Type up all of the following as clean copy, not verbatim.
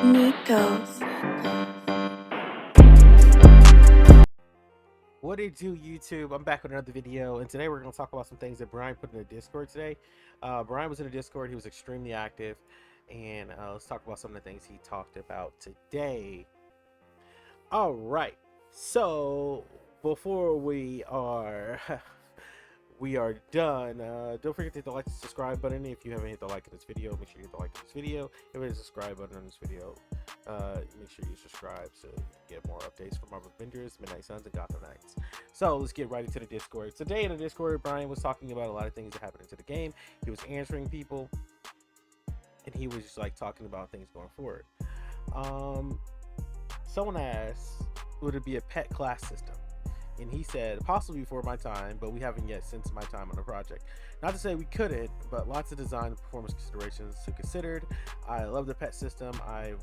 Nico's. What it do, YouTube? I'm back with another video, and today we're going to talk about some things that Brian put in the Discord today. Brian was in the Discord, he was extremely active, and let's talk about some of the things he talked about today. All right, so before we are done, don't forget to hit the like and subscribe button. If you haven't hit the like in this video, make sure you hit the like in this video. If you hit the subscribe button on this video, make sure you subscribe so you get more updates from Avengers, Midnight Suns, and Gotham Knights. So let's get right into the Discord. Today in the Discord, Brian was talking about a lot of things that happened into the game. He was answering people, and he was just like talking about things going forward. Someone asked, would it be a pet class system? And he said, possibly before my time, but we haven't yet since my time on the project. Not to say we couldn't, but lots of design and performance considerations to considered. I love the pet system. I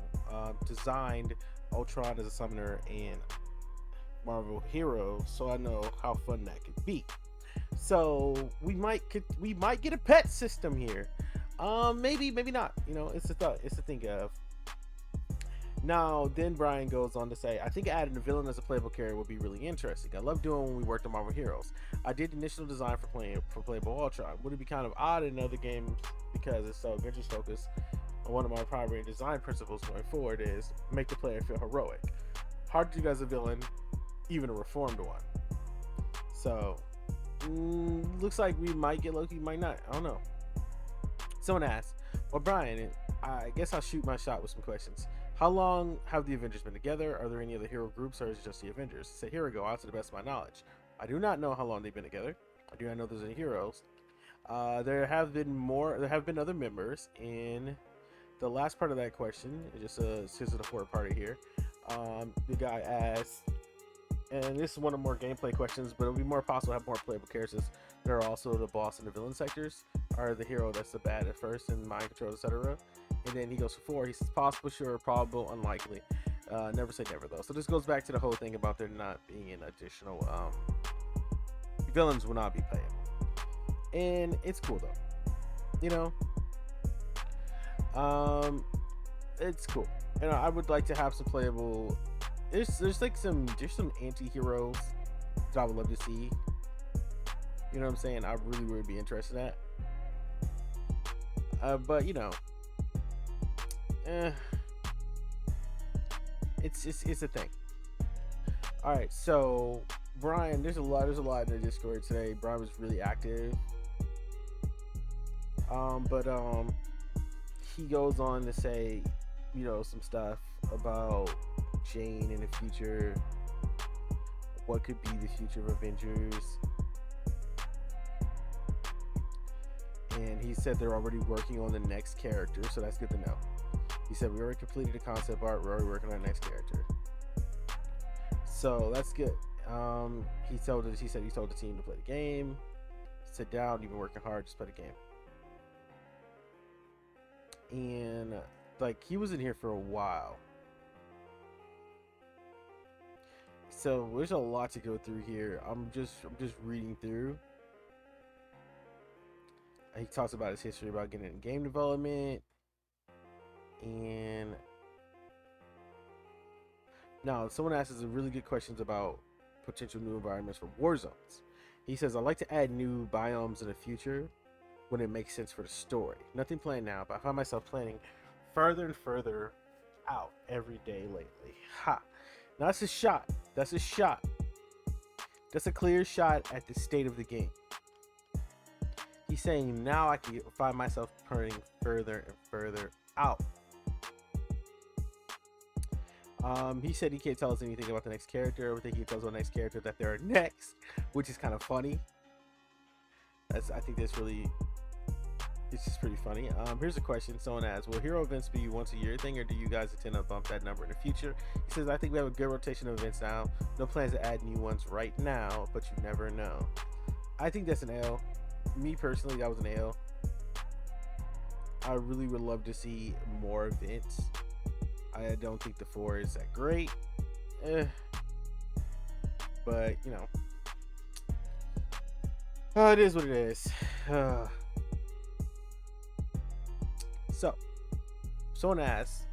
designed Ultron as a summoner in Marvel Heroes, so I know how fun that could be. So we might get a pet system here. Maybe not. You know, it's a thought. It's to think of. Now, then Brian goes on to say, I think adding a villain as a playable character would be really interesting. I love doing when we worked on Marvel Heroes. I did the initial design for playable Ultron. Would it be kind of odd in other games because it's so Avengers focused? One of my primary design principles going forward is make the player feel heroic. Hard to do as a villain, even a reformed one. So, looks like we might get Loki, might not. I don't know. Someone asked, well, Brian, I guess I'll shoot my shot with some questions. How long have the Avengers been together? Are there any other hero groups, or is it just the Avengers? So here we go, out to the best of my knowledge. I do not know how long they've been together. I do not know there's any heroes. There have been other members. In the last part of that question, it just says the fourth part here. The guy asked, and this is one of more gameplay questions, but it would be more possible to have more playable characters that are also the boss and the villain sectors, or the hero that's the bad at first and mind control, etc. And then he goes for 4. He says possible, sure, probable, unlikely. Never say never though. So this goes back to the whole thing about there not being an additional villains will not be playable. And it's cool though. You know? It's cool. You know, I would like to have some playable. There's like some anti-heroes that I would love to see. You know what I'm saying? I really would be interested in that. But you know, it's a thing. All right, so Brian, there's a lot in the Discord today. Brian was really active. But he goes on to say, you know, some stuff about Jane in the future. What could be the future of Avengers? And he said they're already working on the next character, so that's good to know. He said we already completed the concept art, we're already working on the next character. So that's good. He said he told the team to play the game. Sit down, you've been working hard, just play the game. And like he was in here for a while. So there's a lot to go through here. I'm just reading through. He talks about his history about getting in game development. And now someone asks us really good questions about potential new environments for war zones. He says, I'd like to add new biomes in the future when it makes sense for the story. Nothing planned now, but I find myself planning further and further out every day lately. Ha! Now that's a shot. That's a shot. That's a clear shot at the state of the game. He's saying now I can find myself planning further and further out. He said he can't tell us anything about the next character. Everything he tells us about the next character that they're next, which is kind of funny. I think that's really, it's just pretty funny. Here's a question someone asked: will hero events be once a year thing, or do you guys intend to bump that number in the future? He says, I think we have a good rotation of events now. No plans to add new ones right now, but you never know. I think that's an L. Me personally, that was an L. I really would love to see more events. I don't think the 4 is that great. But, you know. It is what it is. So, someone asked,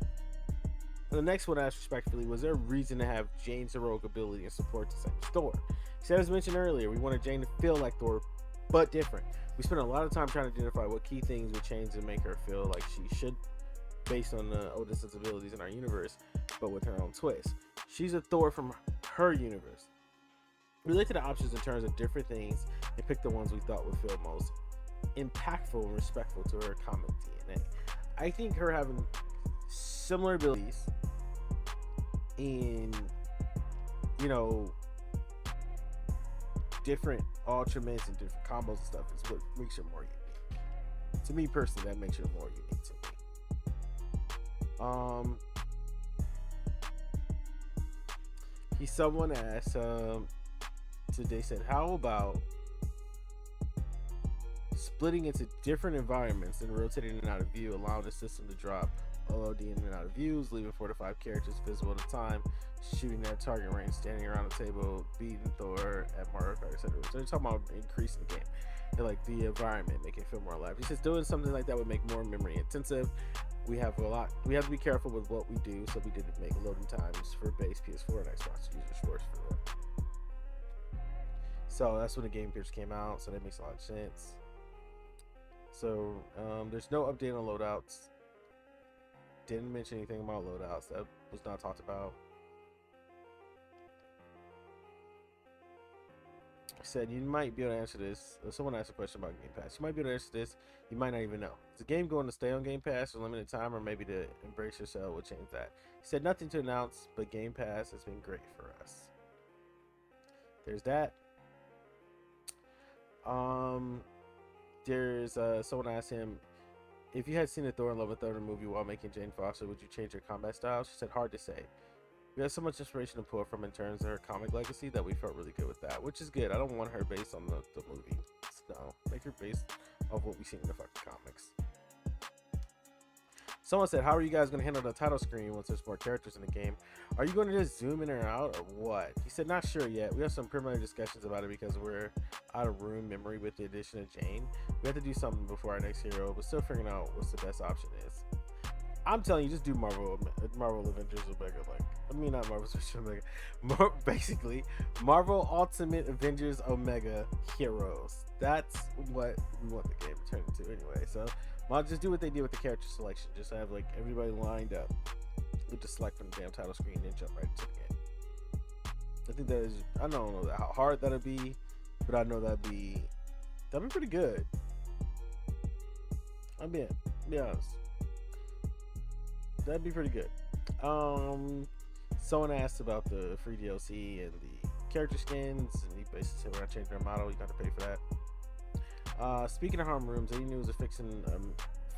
And the next one asked respectfully, was there a reason to have Jane's heroic ability and support the same as Thor? He said, as mentioned earlier, we wanted Jane to feel like Thor, but different. We spent a lot of time trying to identify what key things would change and make her feel like she should, based on the Odin's abilities in our universe, but with her own twist. She's a Thor from her universe. We looked at the options in terms of different things and picked the ones we thought would feel most impactful and respectful to her comic DNA. I think her having similar abilities in, different ultramints and different combos and stuff is what makes her more unique. To me personally, that makes her more unique to me. Someone asked, today said, how about splitting into different environments and rotating in and out of view, allowing the system to drop OOD in and out of views, leaving 4 to 5 characters visible at a time, shooting at target range, standing around the table, beating Thor at Mario Kart, etc. So they're talking about increasing the game and like the environment, making it feel more alive. He says doing something like that would make more memory intensive. We have to be careful with what we do, so we didn't make loading times for base PS4 and Xbox users worse for them. So that's when the game first came out, so that makes a lot of sense. So there's no update on loadouts. Didn't mention anything about loadouts. That was not talked about. Said you might be able to answer this. Someone asked a question about Game Pass. You might be able to answer this. You might not even know. Is the game going to stay on Game Pass for a limited time, or maybe to embrace yourself will change that? He said nothing to announce, but Game Pass has been great for us. There's that. There's someone asked him, if you had seen the Thor and Love and Thunder movie while making Jane Foster, would you change your combat style? She said, hard to say. We have so much inspiration to pull from in terms of her comic legacy that we felt really good with that, which is good. I don't want her based on the movie. No, make her based off what we see in the fucking comics. Someone said, how are you guys going to handle the title screen once there's more characters in the game? Are you going to just zoom in or out, or what? He said, not sure yet. We have some preliminary discussions about it because we're out of room memory with the addition of Jane. We have to do something before our next hero, but still figuring out what's the best option is. I'm telling you, just do Marvel Avengers Omega. Not Marvel Omega. Basically, Marvel Ultimate Avengers Omega Heroes. That's what we want the game to turn into anyway. So, I'll just do what they did with the character selection. Just have like everybody lined up with the select from the damn title screen and then jump right into the game. I think that is, I don't know how hard that'll be, but I know that'd be pretty good. I'll be honest. That'd be pretty good. Someone asked about the free DLC and the character skins, and he basically said when I change their model, you got to pay for that. Speaking of harm rooms, any news of fixing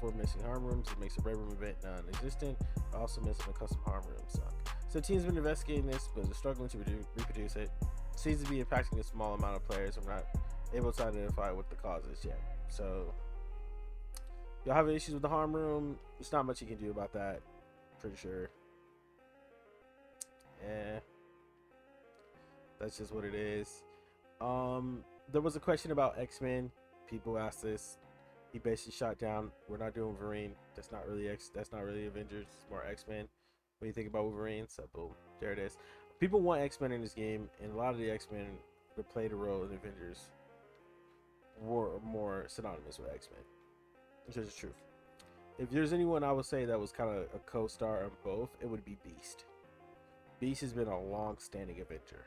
for missing harm rooms? It makes a Red Room event non-existent. Also missing a custom harm room suck. So the team's been investigating this, but they're struggling to reproduce it. Seems to be impacting a small amount of players. I'm not able to identify what the cause is yet. So y'all have issues with the harm room. There's not much you can do about that. Pretty sure. That's just what it is. There was a question about X-Men. People asked this. He basically shot down, we're not doing Wolverine. That's not really Avengers. It's more X-Men. What do you think about Wolverine? So boom, there it is. People want X-Men in this game, and a lot of the X-Men that play the role in Avengers were more synonymous with X-Men, which is the truth. If there's anyone I would say that was kind of a co-star on both, it would be Beast. Beast has been a long-standing Avenger.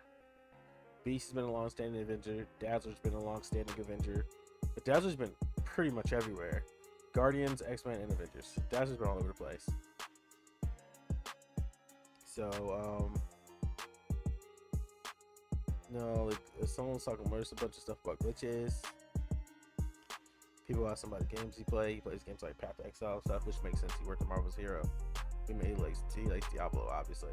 Dazzler's been a long-standing Avenger. But Dazzler's been pretty much everywhere. Guardians, X-Men, and Avengers. Dazzler's been all over the place. So, no, like, someone's talking about, there's a bunch of stuff about glitches. People ask him about the games he plays. He plays games like Path to Exile stuff, which makes sense. He worked on Marvel's Hero. He likes Diablo, obviously.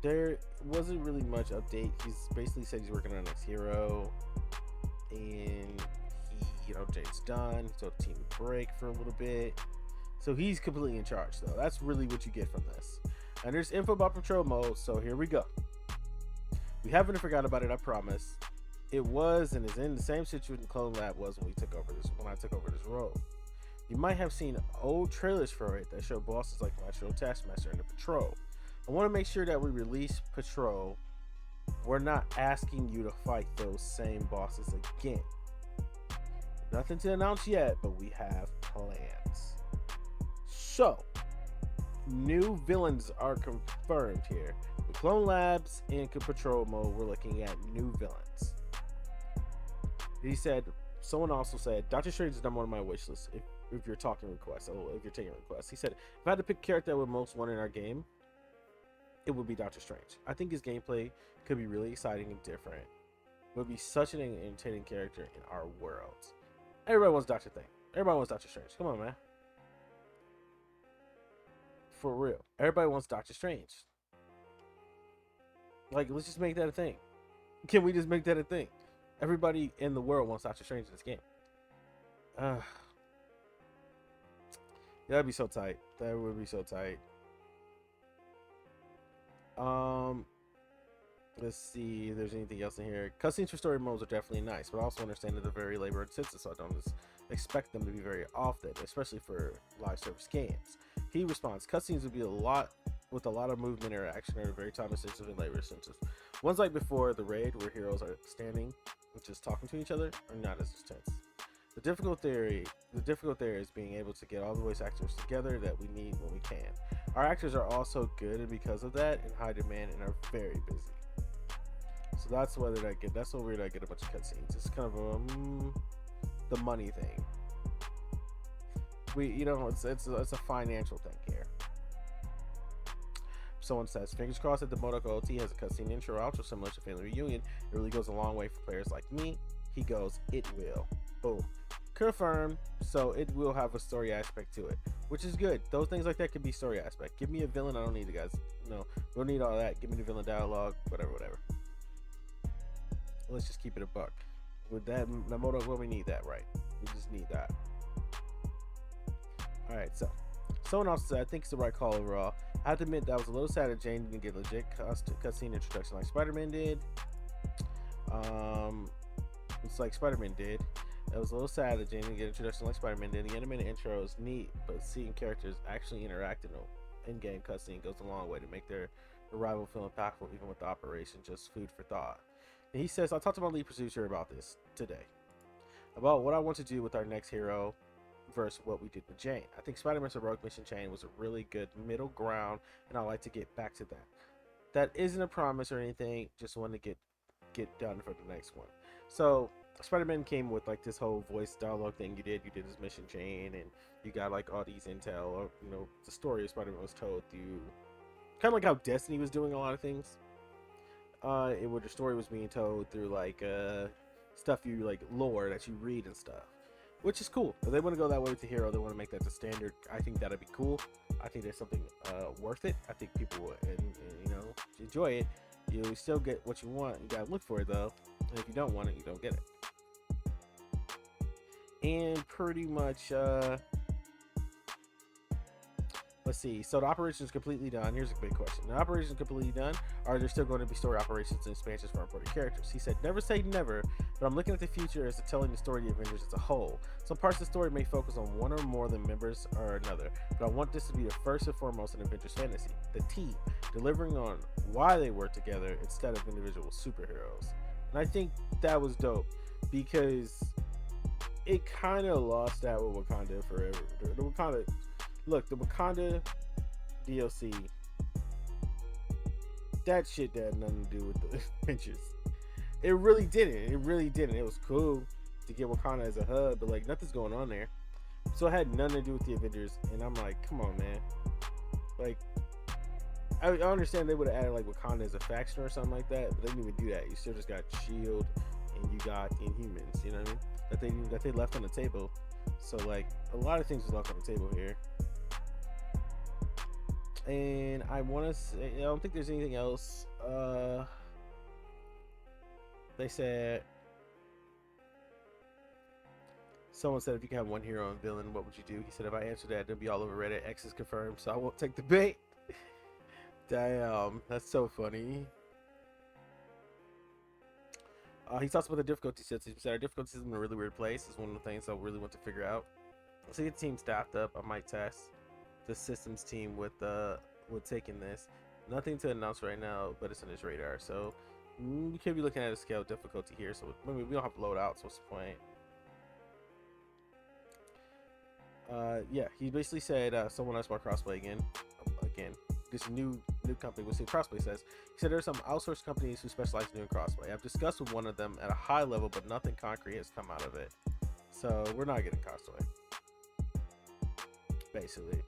There wasn't really much update. He's basically said he's working on the next hero, and Jane's done, so the team would break for a little bit. So he's completely in charge, though. That's really what you get from this. And there's info about patrol mode, so here we go. We haven't forgot about it, I promise. It was and is in the same situation Clone Lab was when I took over this role. You might have seen old trailers for it that show bosses like Metro Taskmaster and the Patrol. I want to make sure that we release Patrol. We're not asking you to fight those same bosses again. Nothing to announce yet, but we have plans. So, new villains are confirmed here. With Clone Labs and Patrol mode, we're looking at new villains. He said, someone also said, Doctor Strange is number one on my wish list if you're talking requests. If you're taking requests. He said, if I had to pick a character that would most want in our game, it would be Doctor Strange. I think his gameplay could be really exciting and different. Would be such an entertaining character in our worlds. Everybody wants Doctor Thing. Everybody wants Doctor Strange. Come on, man. For real. Everybody wants Doctor Strange. Like, let's just make that a thing. Can we just make that a thing? Everybody in the world wants Doctor Strange in this game. That'd be so tight. That would be so tight. Let's see if there's anything else in here. Cutscenes for story modes are definitely nice, but I also understand that they're very labor intensive, so I don't expect them to be very often, especially for live service games. He responds, cutscenes would be a lot of movement interaction are very time intensive and labor intensive. Ones like before the raid where heroes are standing and just talking to each other are not as intense. The difficult there is being able to get all the voice actors together that we need when we can. Our actors are also good, and because of that, in high demand and are very busy. So that's why that's what we're gonna get a bunch of cutscenes. It's kind of the money thing. It's a financial thing here. Someone says, fingers crossed that the Modok OT has a cutscene intro outro similar to Family Reunion. It really goes a long way for players like me. He goes, it will. Boom. Confirmed. So it will have a story aspect to it, which is good. Those things like that could be story aspect. Give me a villain. I don't need it, guys. No, we don't need all that. Give me the villain dialogue, whatever. Let's just keep it a buck. With that, Modok, well, we need that, right? We just need that. Alright, so someone else said, I think it's the right call overall. I have to admit that I was a little sad that Jane didn't get legit cutscene introduction like Spider-Man did. It's like Spider-Man did. I was a little sad that Jane didn't get introduction like Spider-Man did. The animated intro is neat, but seeing characters actually interact in-game cutscene goes a long way to make their arrival feel impactful, even with the operation just food for thought. And he says, I talked to my lead producer about this today, about what I want to do with our next hero versus what we did with Jane. I think Spider-Man's heroic mission chain was a really good middle ground, and I'd like to get back to that. That isn't a promise or anything, just want to get done for the next one. So Spider-Man came with like this whole voice dialogue thing. You did his mission chain, and you got like all these intel, or the story of Spider-Man was told through kind of like how Destiny was doing a lot of things. Where the story was being told through like stuff you like lore that you read and stuff, which is cool. If they want to go that way with the hero, they want to make that the standard. I think that'd be cool. I think there's something worth it. I think people will enjoy it. You still get what you want. You gotta look for it though, and if you don't want it, you don't get it. And pretty much let's see. So the operation is completely done. Here's a big question. The operation is completely done. Are there still going to be story operations and expansions for important characters? He said, never say never, but I'm looking at the future as to telling the story of the Avengers as a whole. Some parts of the story may focus on one or more than members or another, but I want this to be the first and foremost in Avengers fantasy. The team, delivering on why they work together instead of individual superheroes. And I think that was dope because it kind of lost that with Wakanda forever. The Wakanda DLC, that shit had nothing to do with the Avengers. It really didn't. It was cool to get Wakanda as a hub, but like nothing's going on there. So it had nothing to do with the Avengers, and I'm like, come on, man. Like, I understand they would have added like Wakanda as a faction or something like that, but they didn't even do that. You still just got Shield, and you got the Inhumans. You know what I mean? That they left on the table. So like a lot of things was left on the table here. And I want to say, I don't think there's anything else. They said, someone said, if you could have one hero and villain, what would you do? He said, if I answered that, it'd be all over Reddit. X is confirmed, so I won't take the bait. Damn, that's so funny. He talks about the difficulty system. He said, our difficulty system is in a really weird place. It's one of the things I really want to figure out. So your team staffed up. I might test the systems team with taking this. Nothing to announce right now, but it's on his radar. So we could be looking at a scale of difficulty here. So maybe we don't have to load out. So what's the point? Yeah, he basically said someone else about crossplay again. This new company. We'll see what crossplay says. He said there are some outsourced companies who specialize in doing crossplay. I've discussed with one of them at a high level, but nothing concrete has come out of it. So we're not getting crossplay, basically.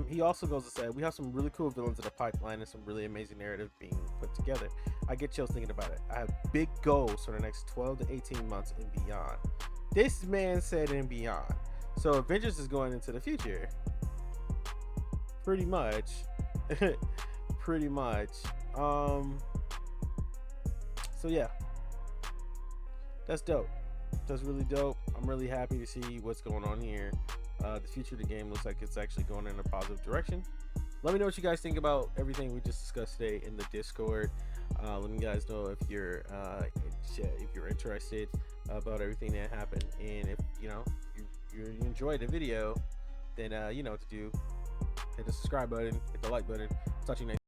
He also goes to say we have some really cool villains in the pipeline and some really amazing narrative being put together. I get chills thinking about it. I have big goals for the next 12 to 18 months and beyond. This man said and beyond. So Avengers is going into the future. Pretty much. Pretty much. So yeah. That's dope. That's really dope. I'm really happy to see what's going on here. The future of the game looks like it's actually going in a positive direction. Let me know what you guys think about everything we just discussed today in the Discord. Let me guys know if you're interested about everything that happened, and if you enjoyed the video, then you know what to do. Hit the subscribe button, hit the like button. Talk to you next.